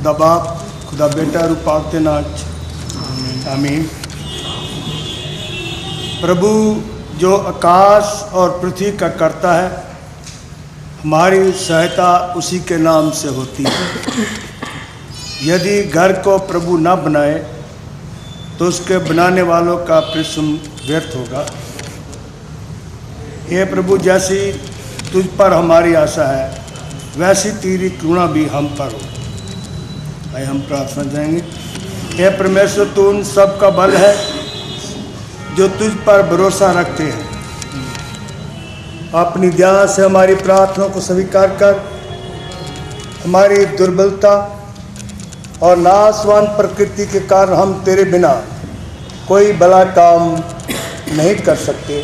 खुदा बाप, खुदा बेटा और पाक के नाच आमीन। प्रभु जो आकाश और पृथ्वी का करता है, हमारी सहायता उसी के नाम से होती है। यदि घर को प्रभु न बनाए तो उसके बनाने वालों का परिश्रम व्यर्थ होगा। हे प्रभु, जैसी तुझ पर हमारी आशा है वैसी तेरी करुणा भी हम पर हो। आइए हम प्रार्थना जाएंगे। हे परमेश्वर, तू उन सब का बल है जो तुझ पर भरोसा रखते हैं। अपनी दया से हमारी प्रार्थना को स्वीकार कर हमारी दुर्बलता और नाशवान प्रकृति के कारण हम तेरे बिना कोई भला काम नहीं कर सकते।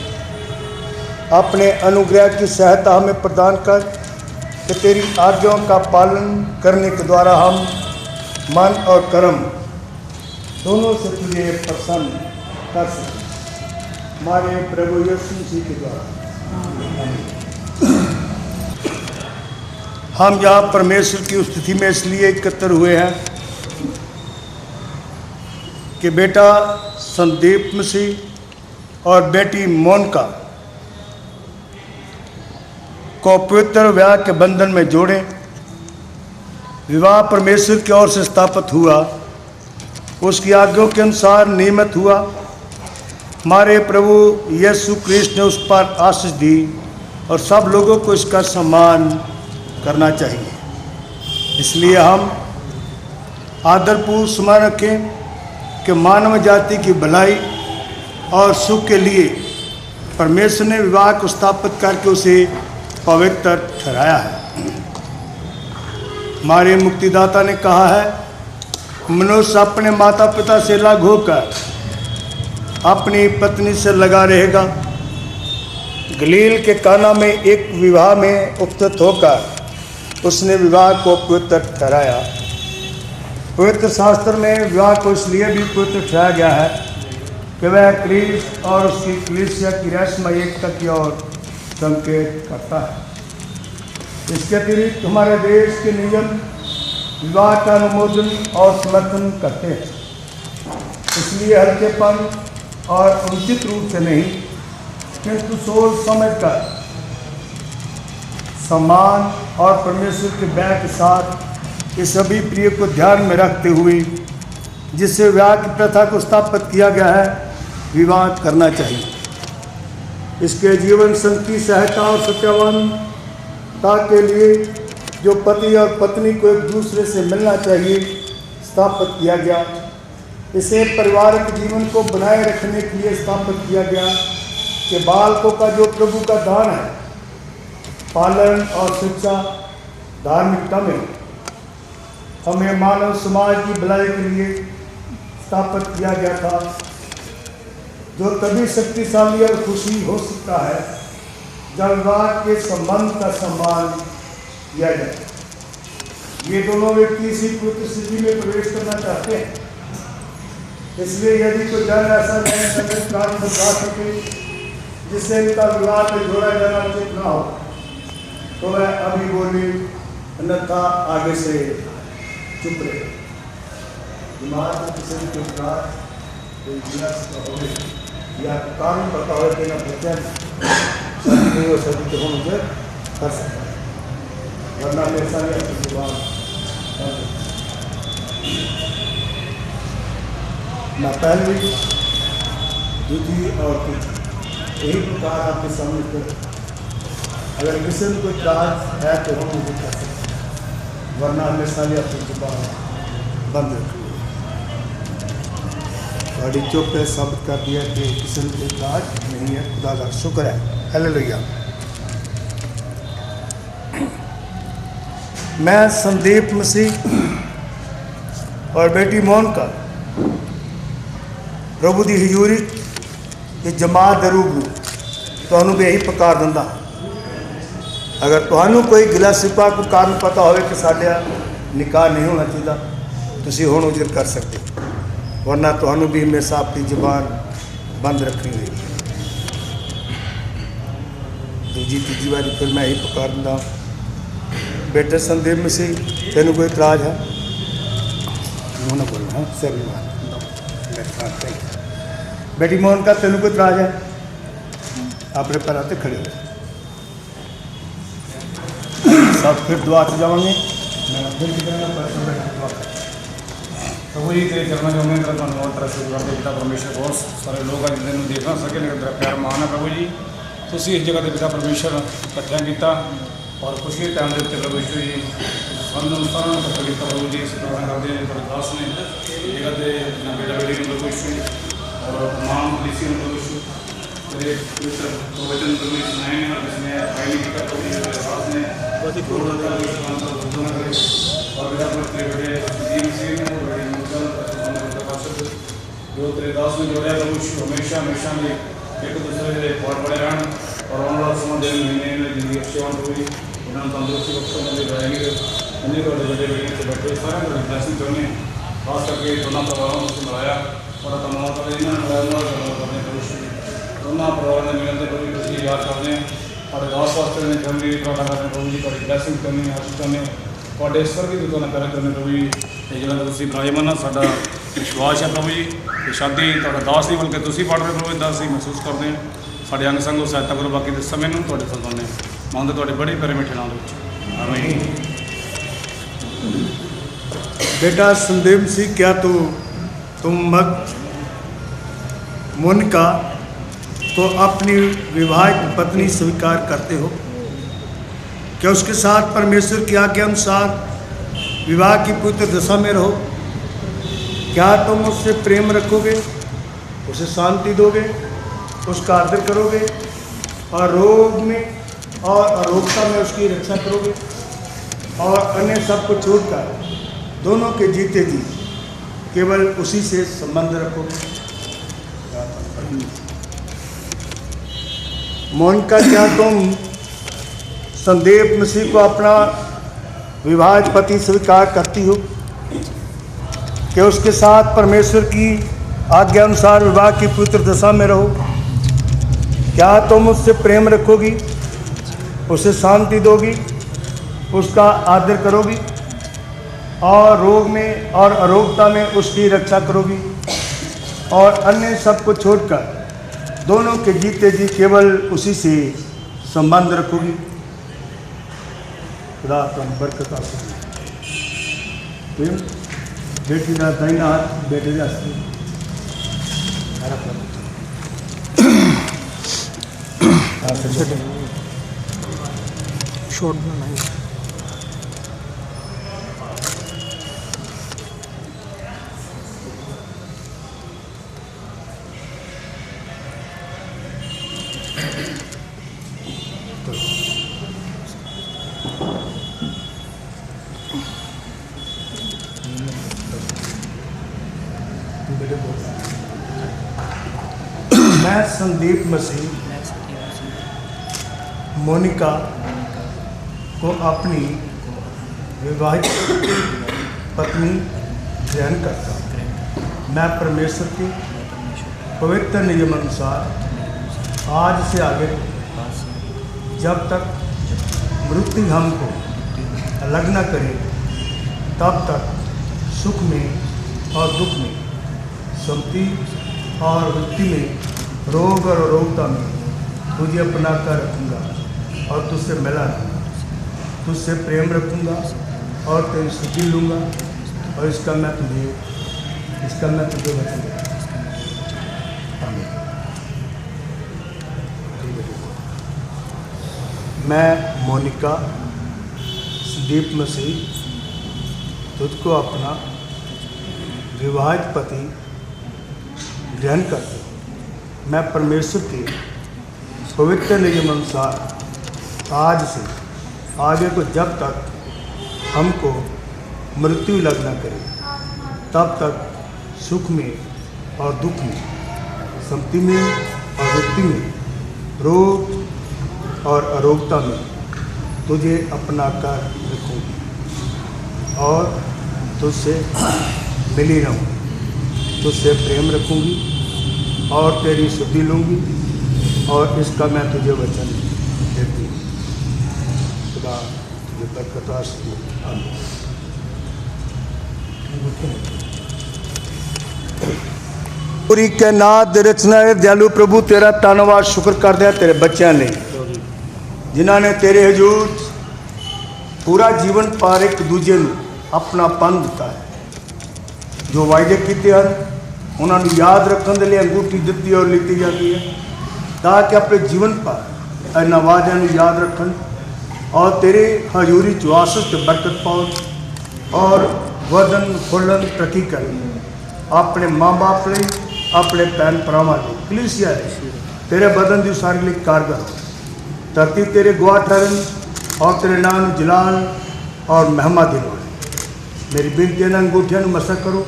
अपने अनुग्रह की सहायता हमें प्रदान कर कि तेरी आज्ञाओं का पालन करने के द्वारा हम मन और कर्म दोनों से तुझे प्रसन्न कर सकें। हमारे प्रभु यीशु मसीह के द्वारा हम यहाँ परमेश्वर की स्थिति में इसलिए एकत्र हुए हैं कि बेटा संदीप मसीह और बेटी मोनिका को पवित्र विवाह के बंधन में जोड़े। विवाह परमेश्वर की ओर से स्थापित हुआ, उसकी आज्ञाओं के अनुसार नियमित हुआ। हमारे प्रभु यीशु कृष्ण ने उस पर आशीष दी और सब लोगों को इसका सम्मान करना चाहिए। इसलिए हम आदरपूर्वक स्मरण रखें कि मानव जाति की भलाई और सुख के लिए परमेश्वर ने विवाह को स्थापित करके उसे पवित्र ठहराया है। हमारे मुक्तिदाता ने कहा है, मनुष्य अपने माता पिता से अलग होकर अपनी पत्नी से लगा रहेगा। गलील के काना में एक विवाह में उपस्थित होकर उसने विवाह को पवित्र ठहराया। पवित्र शास्त्र में विवाह को इसलिए भी पवित्र ठहराया गया है कि वह क्रिस्त और उसकी कलीसिया की रहस्यमय एकता की ओर संकेत करता है। इसके अतिरिक्त हमारे देश के नियम विवाह का अनुमोदन और समर्थन करते हैं। इसलिए हल्केपन और उचित रूप से नहीं किंतु सोच समझकर सम्मान और परमेश्वर के भय के साथ इस सभी प्रिय को ध्यान में रखते हुए जिससे विवाह की प्रथा को स्थापित किया गया है, विवाह करना चाहिए। इसके जीवन संग की सहायता और सत्यावानता के लिए जो पति और पत्नी को एक दूसरे से मिलना चाहिए स्थापित किया गया। इसे पारिवारिक जीवन को बनाए रखने के लिए स्थापित किया गया कि बालकों का जो प्रभु का दान है, पालन और शिक्षा धार्मिकता में हमें मानव समाज की भलाई के लिए स्थापित किया गया था, जो तभी शक्तिशाली और खुशी हो सकता है जब विवाह के संबंध का सम्मान किया जाए। ये दोनों व्यक्ति इसी पवित्र स्थिति में प्रवेश करना चाहते हैं। इसलिए यदि कोई जन ऐसा नया संगत कारण बता सके जिससे इनका विवाह में जोड़ा जाना उचित न हो तो वह अभी बोले, अन्यथा आगे से चुप रहे। दिमाग में किसी के साथ कोई हो या कारण बताओ कि ना बच्चन सभी तो मुझे कर सकता है, वरना ऐसा नहीं अपनी जुबान ना पहली दूसरी और कुछ यही प्रकार आपके सामने कर। अगर किसी में कोई चार्ज है तो हम मुझे कर सकते हैं, वरना हमेशा ही अपनी जुबान बंद रखिए। बड़ी चुप है साबित कर दिया कि किसी में कोई चार्ज नहीं है। खुदा का शुक्र है। हालेलुया। मैं संदीप मसीह और बेटी मोनिका प्रभु की हजूरी की जमात दे रूबरू तुहानू भी यही पुकार दिंदा। अगर तुहानू कोई गिला सिपा को कारण पता हो कि साडा निकाह नहीं होना चाहिए, तुसी हुण उजर कर सकते, वरना तुहानू भी हमेशा अपनी जुबान बंद रखनी होगी। दूजी तीजी बारी फिर मैं यही पुकार दिंदा, बेटे संदीप मसीह तेनू कोई इतराज है? होना बोलना है सर बेटी मोहन का तेन को इतराज है अपने पैर से खड़े हो सब फिर दुआ से जावांगे मैं फिर दुआ प्रभु जी तेरे चरणों में उम्मीद करता हूँ बहुत तरह से करते पिता परमेश्वर बहुत सारे लोग अज तेन देख ना सके लेकिन तेरा प्यार महान है प्रभु जी तुसी इस जगह से पिता परमेश्वर इकट्ठा किया और खुशी के टाइम देते प्रभु यीशु जी सानू सारा इकट्ठा किया प्रभु जी इस तरह करते हैं थोड़े दास ने जगह से बेटा बेटी प्रभु यीशु और मां मसीह प्रभु यीशु तेरे पवित्र वचन प्रभु यीशु सुनाए हैं और इसमें पहली की प्रभु जी तेरे दास ने बहुत ही और बेटा तेरे बेटे जी मसीह ने और बड़ी मुद्दा जो तेरे दास ने जोड़ा प्रभु यीशु हमेशा हमेशा में एक दूसरे के बहुत बड़े रहन और आने वाला समय दिन महीने में जिंदगी अच्छी होनी हुई उन्होंने तंदुरुस्ती बख्शों में रहेंगे उन्हीं को बड़े बेटे से बैठे सारे को ब्लेसिंग करने खास करके दोनों परिवारों से मिलाया और तमाम करने दोनों परिवारों ने मिलते प्रभु खुशी याद करने और दास वास्ते ने फैमिली प्रार्थना करने प्रभु जी बड़ी ब्लेसिंग करनी आशीष करने और स्वर की दुकान प्यार करने प्रभु जी ये जो तुम विराजमान साडा विश्वास है प्रभु जी ये शादी तुहाडा दास नहीं बल्कि तुम पढ़ रहे प्रभु दास ही महसूस करते हैं साढ़े अंग संग सहायता करो बाकी के समय में थोड़े संताने मंगते थोड़े बड़े प्यारे मिठे नाम आमीन। बेटा संदेव सिंह क्या तुम भक्त मोनिका को अपनी विवाहित पत्नी स्वीकार करते हो? क्या उसके साथ परमेश्वर की आज्ञा के अनुसार विवाह की पवित्र दशा में रहो? क्या तुम उससे प्रेम रखोगे, उसे शांति दोगे, उसका आदर करोगे और रोग में और अरोगता में उसकी रक्षा करोगे और अन्य सब को छोड़कर दोनों के जीते जी केवल उसी से संबंध रखोगे? मोनिका क्या तुम संदेव मसीह को अपना विवाहित पति स्वीकार करती हो? कि उसके साथ परमेश्वर की आज्ञा अनुसार विवाह की पवित्र दशा में रहो? क्या तुम उससे प्रेम रखोगी, उसे शांति दोगी, उसका आदर करोगी और रोग में और अरोगता में उसकी रक्षा करोगी और अन्य सब को छोड़कर दोनों के जीते जी केवल उसी से संबंध रखोगी? खुदा तुम बरकत बेटी का दाहिना हाथ बेटे का शॉर्ट बनाना है। मैं संदीप मसीह मोनिका को अपनी विवाहित पत्नी ग्रहण करता हूँ। मैं परमेश्वर के पवित्र नियम अनुसार आज से आगे जब तक मृत्यु हमको अलग न करे तब तक सुख में और दुख में, शांति और वृत्ति में, रोग और अरोगता में तुझे अपना कर रखूँगा और तुझसे मिला रहूँगा, तुझसे प्रेम रखूँगा और तेरी शुद्धि लूँगा और इसका मैं तुझे वचन दूँगा। आमीन। मैं मोनिका संदीप मसीह तुझको अपना विवाहित पति ग्रहण करते हूँ। मैं परमेश्वर के पवित्र नियम अनुसार आज से आगे को जब तक हमको मृत्यु लग न करे तब तक सुख में और दुख में, शांति में और वृत्ति में, रोग और अरोगता में तुझे अपना कर रखूँगी और तुझसे मिली रहूँगी, तुझसे प्रेम रखूँगी और तेरी शुद्धि लूँगी और इसका मैं तुझे वचन देती हूँ। खुदा तुझे बरकत आशीष दे। आमीन। पूरी कायनात दे रचना है दयालु प्रभु तेरा धन्नवाद शुक्र करते हैं तेरे बच्चों ने जिन्होंने तेरे हजूर पूरा जीवन पार एक दूजे नूं अपनापन दिता है। जो वायदे किए हैं उन्होंने याद रखने के लिए अंगूठी दी और लीती जाती है ताकि अपने जीवन पर इन्होंने वादों को याद रखन और तेरे हजूरी च आसीस ते बरकत पाओ और वधन फुलन तरक्की करें अपने माँ बाप लिए अपने भैन भरावां लिए कलीसिया तेरे बदन की सारी लिए कारगर हो। धरती तेरे गवाह ठहरन और तेरे नाम जलाल और महिमा दिलवाए। मेरी बेनती है अंगूठियां मसा करो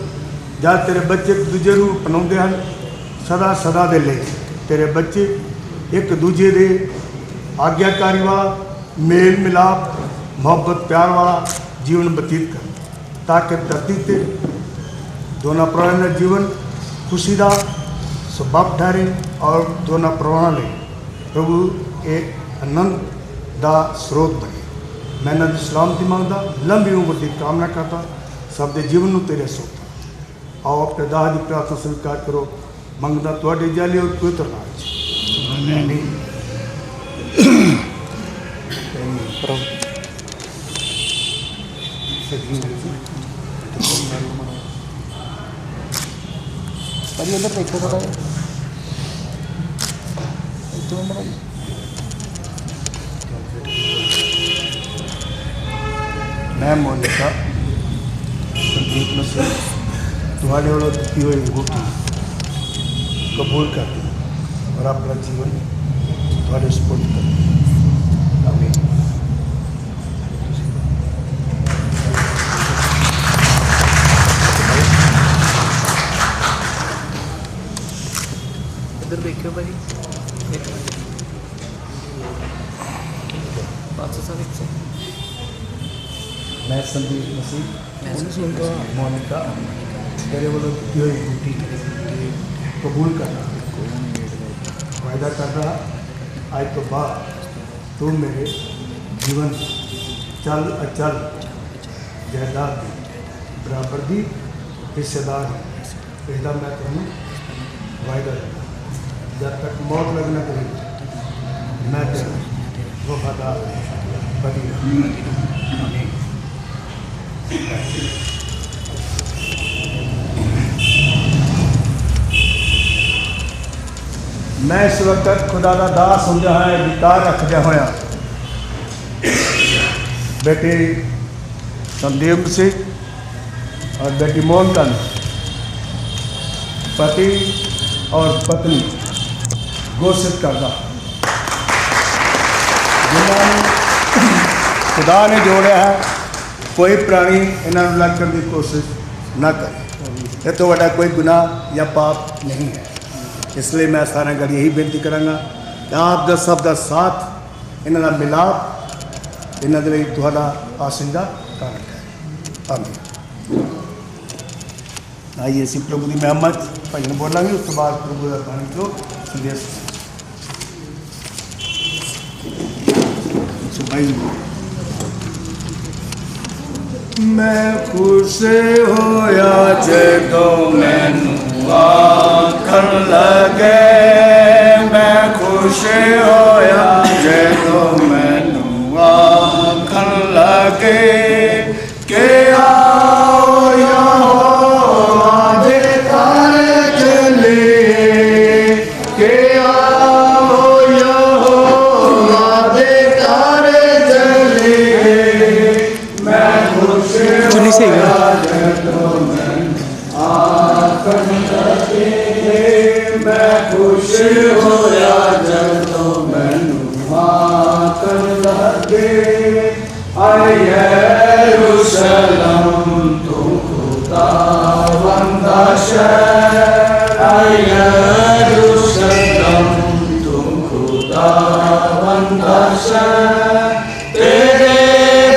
जब तेरे बच्चे एक दूजे को अपनाते हैं सदा सदा दे लिए तेरे बच्चे एक दूजे के आग्याकारी वाला मेल मिलाप मुहब्बत प्यार वाला जीवन बतीत कर ताकि धरती से दोनों परिवारों का जीवन खुशी का सबब ठहरे और दोनों परिवारों लिए प्रभु एक आनंद का स्रोत बने। मैं इन्होंने सलामती मांगता लंबी उम्र की कामना करता सब के जीवन में तेरे सौंपता। आओ अपने दास की प्रार्थना स्वीकार करो मंगता थोड़े जाली और पवित्र नाम भाई अंदर देखो थोड़ा मैं मोनिका संदीप मसीह तुम्हारे वालों दी हुई अंगूठी कबूल करती हूँ और अपना जीवन तुम्हारे सपोर्ट करती हूँ। आमीन। इधर देखियो भाई मैं संदीप मसीह मोनिका तेरे वालों दी हुई अंगूठी कबूल करना वायदा कर रहा आज तो बाद तू मेरे जीवन चल अचल जायदाद की बराबर की हिस्सेदार है। इसका मैं तुम्हें वायदा करता जब तक मौत लगना करेगी मैं तेरा वफादार बनी रहूंगा। मैं इस वक्त खुदा का दास होंदा है विकार रखद्या होया बेटी संदीप सिंह और बेटी मोहनता पति और पत्नी घोषित करता जिन्होंने खुदा ने जोड़िया है कोई प्राणी इन्होंने अलग करने की कोशिश ना करे। ये तो बड़ा कोई गुनाह या पाप नहीं है। इसलिए मैं सारे घर यही बेनती कराँगा कि आप दा सब का साथ इन्होंने मिलाप इन्होंने लिए थोड़ा आशीष का कारण है। आमीन। आइए इसी प्रभु की मेहमत भाई बोलेंगे उस बाद प्रभु का बाणी को संदेश मैं खुश होया जदो मैनू आखन लगे मैं खुश होया जदो मैनू आखन लगे के आओ यहोवा दे घर चलिए के आओ यहोवा दे घर चलिए मैं खुश होया जदो आखन लगे मैं खुश होया जदो मैनू आखन लगे आए यरूशलेम तू खुदावंद दा शहर आए यरूशलेम तू खुदावंद दा शहर तेरे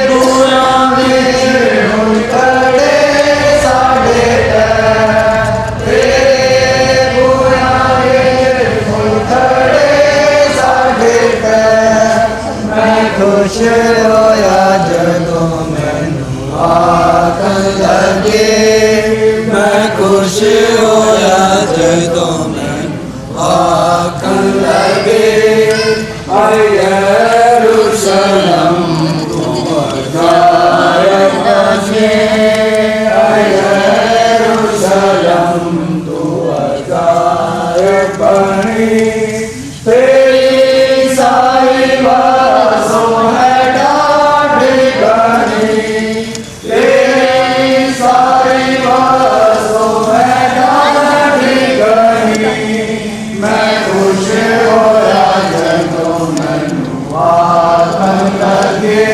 बुरां विच हुण खड़े साडे पैर तेरे बुरां विच हुण खड़े साडे पैर मैं खुश होया जदों मैनू आखन लगे मैं खुश तेरी सारी बरसों है डाढ़ी घनी, तेरी सारी बरसों है डाढ़ी घनी। मैं खुश होया जदों मैनू आखन लगे,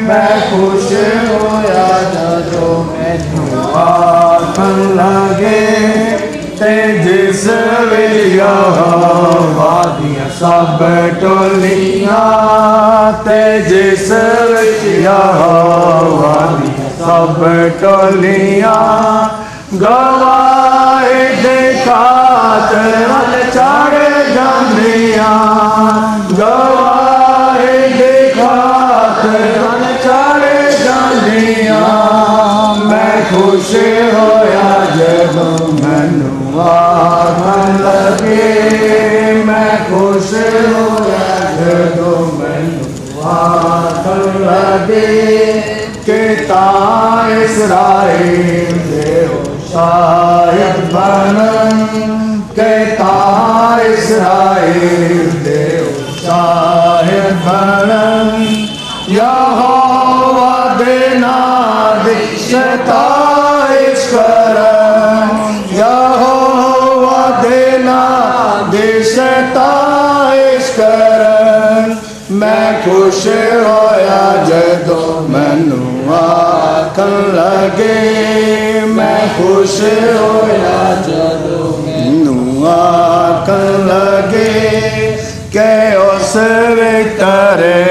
मैं खुश होया जदों मैनू आखन लगे, ते जिस वेलिया वादियां सब टोलियां, ते जिस वेलिया वादियां सब टोलियां, गवाए दे खातर चढ़ जांदियां, गवाए दे खातर चढ़ जांदियां। मैं खुश होया जदों मैनू आखन लगे, मैं खुश होया जदों मैनू आखन लगे, के तां इस्राएल दे शायद बनन, के तां इस्राएल दे शायद बनन। यहोवा दे नाम दी सताइश करन, यहोवा दे नाम दी सताइश करन। मैं खुश होया जदों मैनू आखन लगे, मैं खुश होया जदों मैनू आखन लगे, के उस वितरे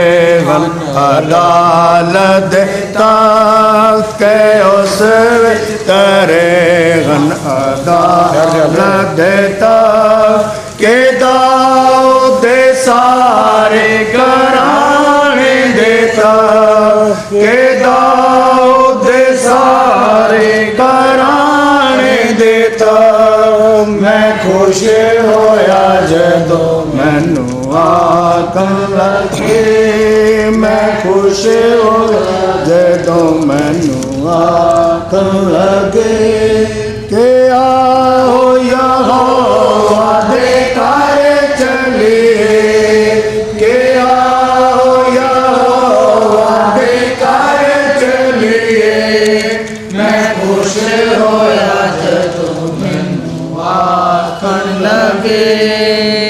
वन अदालत देता, के उस वितरे वन अदालत देता, के दाऊद दे सारे घराने देता, के दाऊद दे सारे घराने देता। मैं खुश होया जदों मैनू आखन लगे, मैं खुश होया जदों मैनू आखन लगे, के आओ यहोवा दे घर चलिए, के आओ यहोवा दे घर चलिए। मैं खुश होया जदों मैनू आखन लगे,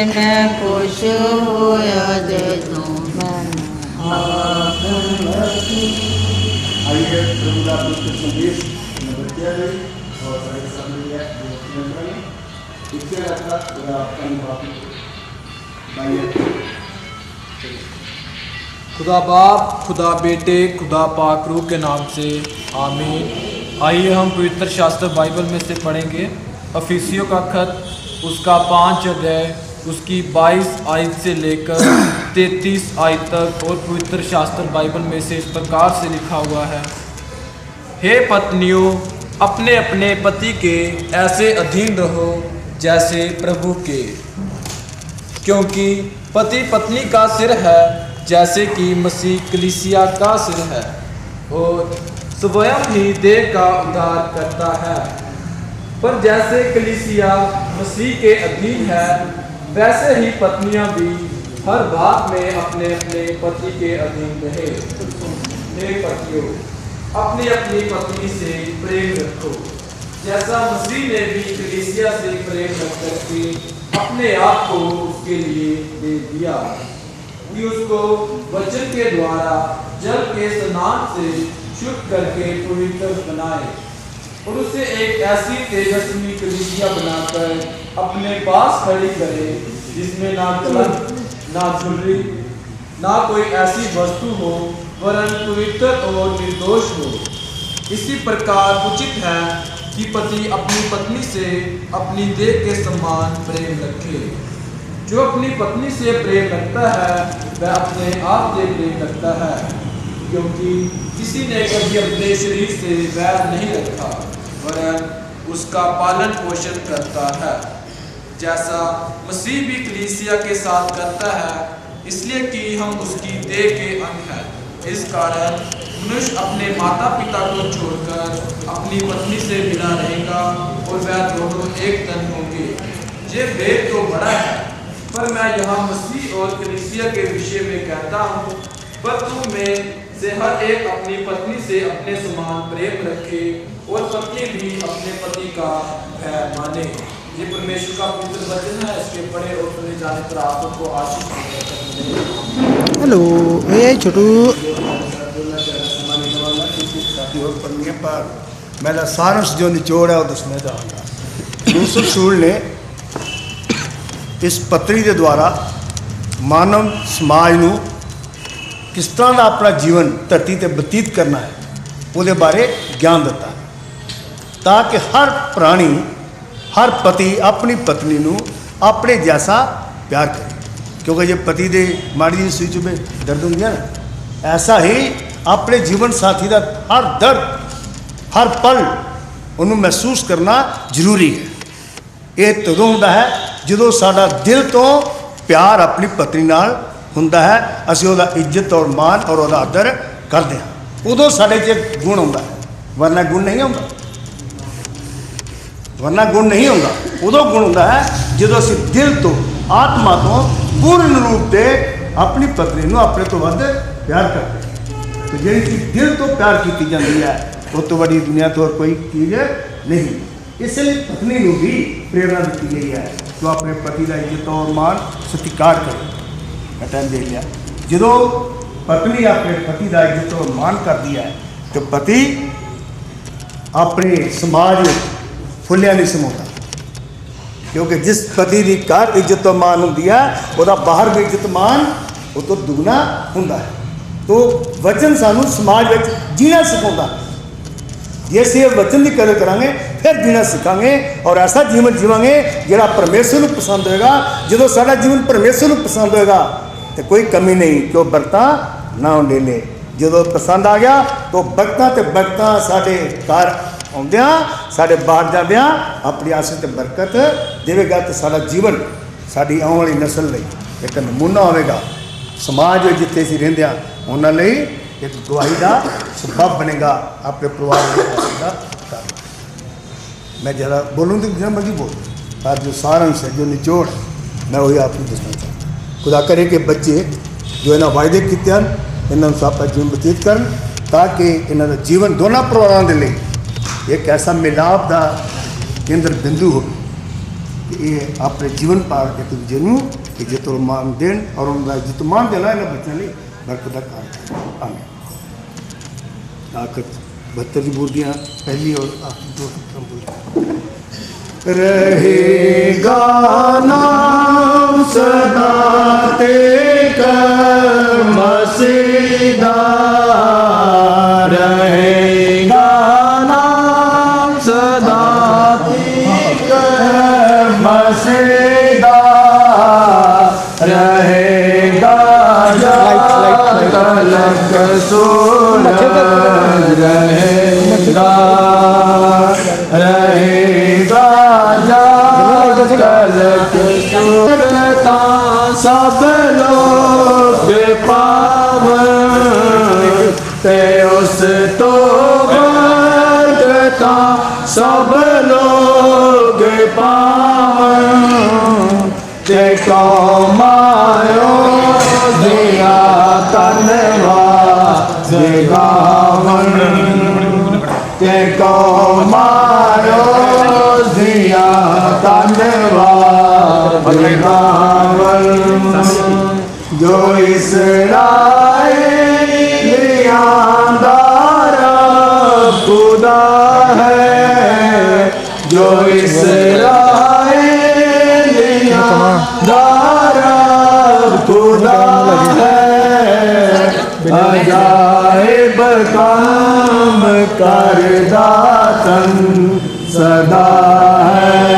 मैं खुश होया जदों मैनू आखन लगे। आइए प्रभु के संदेश नंबर 13 और सारे सामने इसके अलावा आपका खुदा बाप, खुदा बेटे, खुदा पाक रूह के नाम से आमीन। आइए हम पवित्र शास्त्र बाइबल में से पढ़ेंगे अफिसियों का खत, उसका 5 अध्याय, उसकी 22 आयत से लेकर 33 आयत तक। और पवित्र शास्त्र बाइबल में से इस प्रकार से लिखा हुआ है, हे पत्नियों, अपने अपने पति के ऐसे अधीन रहो जैसे प्रभु के, क्योंकि पति पत्नी का सिर है, जैसे कि मसीह कलीसिया का सिर है और स्वयं ही देह का उद्धार करता है। पर जैसे कलीसिया मसीह के अधीन है, वैसे ही पत्नियां भी हर बात में अपने अपने पति के अधीन रहे। हे पतियों, अपनी अपनी पत्नी से प्रेम रखो, जैसा मसीह ने भी कलीसिया से प्रेम रख करके अपने आप को उसके लिए दे दिया, कि उसको वचन के द्वारा जल के स्नान से शुद्ध करके पवित्र बनाए और उसे एक ऐसी तेजस्वी कलीसिया बनाकर अपने पास खड़ी करे, जिसमें ना कलंक, ना झुर्री, ना कोई ऐसी वस्तु हो, वरन पवित्र और निर्दोष हो। इसी प्रकार उचित है कि पति अपनी पत्नी से अपनी देह के समान प्रेम रखे। जो अपनी पत्नी से प्रेम रखता है, वह अपने आप से प्रेम रखता है, क्योंकि किसी ने कभी अपने शरीर से वैर नहीं रखा, वरन उसका पालन पोषण करता है, जैसा मसीह भी कलीसिया के साथ करता है, इसलिए कि हम उसकी देह के अंग हैं। इस कारण मनुष्य अपने माता पिता को छोड़कर अपनी पत्नी से मिला रहेगा और वह दोनों एक तन होंगे। ये वेद तो बड़ा है, पर मैं यहाँ मसीह और कलीसिया के विषय में कहता हूँ, पर तुम में से हर एक अपनी पत्नी से अपने समान प्रेम रखे और पत्नी भी अपने पति का भय माने। ये परमेश्वर का पवित्र वचन है। इसके पढ़े और सुने जाने पर आप सबको आशीष मिलेगी। हेलो, ये छोटू और पढ़ने पर मेरा सारंश जो निचोड़ है वो दसना चाहूँगा। यूसुफ रसूल ने इस पत्री के द्वारा मानव समाज ਨੂੰ किस तरह का अपना जीवन धरती पर बतीत करना है वो बारे ज्ञान दिता, ताकि हर प्राणी हर पति अपनी पत्नी ਨੂੰ अपने जैसा प्यार करे। क्योंकि जो पति के माड़ी जी सूई चुभे दर्द होंगे ना, ऐसा ही अपने जीवन साथी का हर दर्द हर पल उन्होंने महसूस करना जरूरी है। ये तदों होंदा है जो साडा दिल तो प्यार अपनी पत्नी नाल हुंदा है, असीं उहदा इज्जत और मान और उहदा आदर करते हैं, उदों साडे च गुण आउंदा है, वरना गुण नहीं आउंदा। वरना गुण नहीं आउंदा, उदों गुण हुंदा है जो असीं दिल तो आत्मा तो पूर्ण रूप से अपनी पत्नी नूं अपने तो वध प्यार करते हैं। तो जिहड़ी चीज़ दिल तो प्यार की जाती है उस तो बड़ी दुनिया तो और कोई चीज़ नहीं। इसलिए पत्नी को भी प्रेरणा दी गई है जो अपने पति का इज्जत और मान सत्कार करे। मैं टाइम देख लिया, जो पत्नी अपने पति का इज्जत और मान करती है तो पति अपने समाज में फुलिया नहीं समाता, क्योंकि जिस पति की घर इज्जत और मान होंगी है वह बाहर भी इज्जत मान वो तो दुगना होंदा है। तो वचन सानू समाज में जीना सिखाता, जे असीं वचन की कदर करांगे फिर जीना सीखांगे और ऐसा जीवन जीवांगे जिहड़ा परमेश्वर को पसंद होएगा। जो साडा जीवन परमेश्वर को पसंद होएगा तो कोई कमी नहीं कि वह बरतां ना उंडेले। जो पसंद आ गया तो बरतां ते बरतां साडे घर आउंदियां साडे बाहर जांदियां अपनी आस ते बरकत देवेगा, तो साडा जीवन साडी आउण वाली नस्ल लई एक नमूना होवेगा। समाज में जिथे असीं रहिंदे हां उन्हां लई एक गवाही का सबब बनेगा अपने परिवार का कारण। मैं ज़रा बोलूँ तो जितना मर्जी बोल, पर जो सारंश है जो निचोड़ मैं वही आपको दसना चाहता। खुदा करे कि बच्चे जो इन्होंने वायदे किए हैं इन्होंने अपना जीवन बतीत कर, ताकि इन्हों जीवन दोनों परिवारों के लिए एक ऐसा मिलाप का केंद्र बिंदु हो कि ये अपने जीवन पार एक दूजे को इज्जत और मान देन और उनका इज्जत मान देना इन्होंने बच्चों लिए बरकत का कारण। आमीन। आखिर 72 बोलियाँ पहली और आखिरी 2 बोलियाँ। रहेगा नाम सदा तेरा मसीदा, रहेगा नाम सदा तेरा मसीदा, रहेगा तलक सोना रहेगा, रहेगा तलक सोना सब लोग पावन ते उस तो बढ़ता सब लोग पावन ते कौमायो दिया धन्यवाद गावन ते कौमायो दिया धन्यवाद गावन जो इसराइलियां खुदा है, जो इसराइलियां खुदा है, अजाइब काम करदा तन सदा है,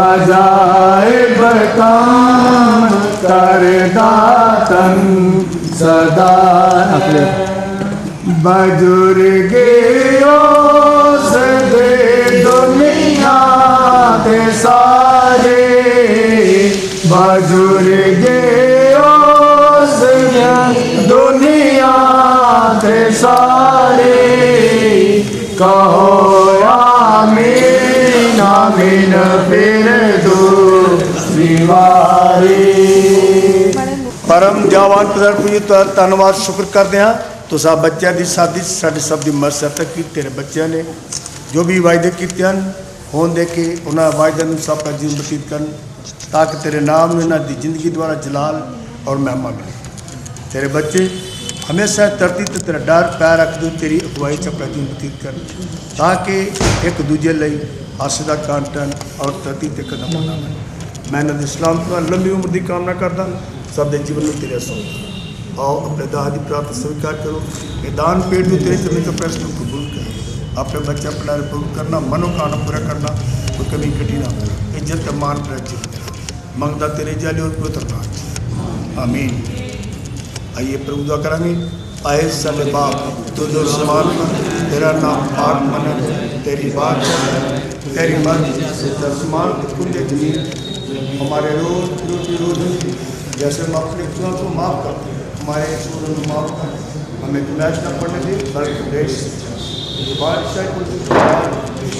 अजाइब काम करदा तन सदा है। बुजुर्गे उस दे दुनिया के सारे, बुजुर्गे उस दुनिया के सारे कहो आमीन। आमीन फिर दूसरी वारी। परम जावान पुत्र तो धन्यवाद शुक्र करते हैं तो सब बच्चों की शादी साढ़े सब की मर्द की तेरे बच्चों ने जो भी वायदे किए हैं होने दे के उन्होंने वायदे सब का जीवन बतीत कर ताकि तेरे नाम में इन्हों की जिंदगी द्वारा जलाल और महिमा मिले। तेरे बच्चे हमेशा धरती ते तेरा डर पैर रख दो तेरी अगुवाई च अपना जीवन बतीत कर ताकि एक दूजे लिए आस का कांटन और धरती ते कदम बनावे। मैं इन्होंने इस्लाम तो लंबी उम्र की कामना करता सब के जीवन में तेरे सौंप आओ अपने दाह की प्राप्त स्वीकार करो ये दान पेट भी तेरे चलने का प्रश्न कबूल कर अपने बच्चे अपना पूर्ण करना मनोकामना पूरा करना कोई कमी कटी ना करना इज्जत मान प्रचित मंगता तेरे जाले और पवित्र नाम आमीन। आइए प्रभु दुआ करांगे। आए साले बाप तो जो समान तेरा नाम पाक मन तेरी बात तेरी मर्जी समान कुंजे जमीन हमारे रोज जैसे हम अपने गुनाह को माफ़ करते हैं हमारे गुनाहों को माफ़ कर हमें गुनाह न पड़ने दे बल्कि देश बादशाह को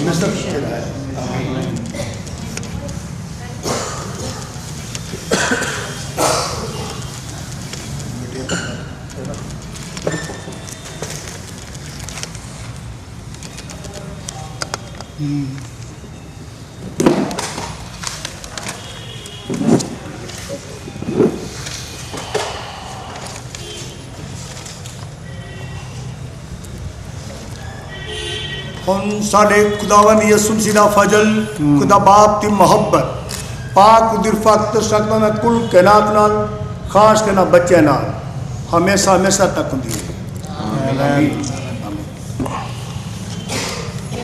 नसब है। आमीन। हम साढ़े खुदावन यसु मसीह दा फजल खुदा बाप की मोहब्बत पाक दिरफाक सकता ना कुल कैनात नाल खास करना बच्चे नाल हमेशा हमेशा तक होंदी है।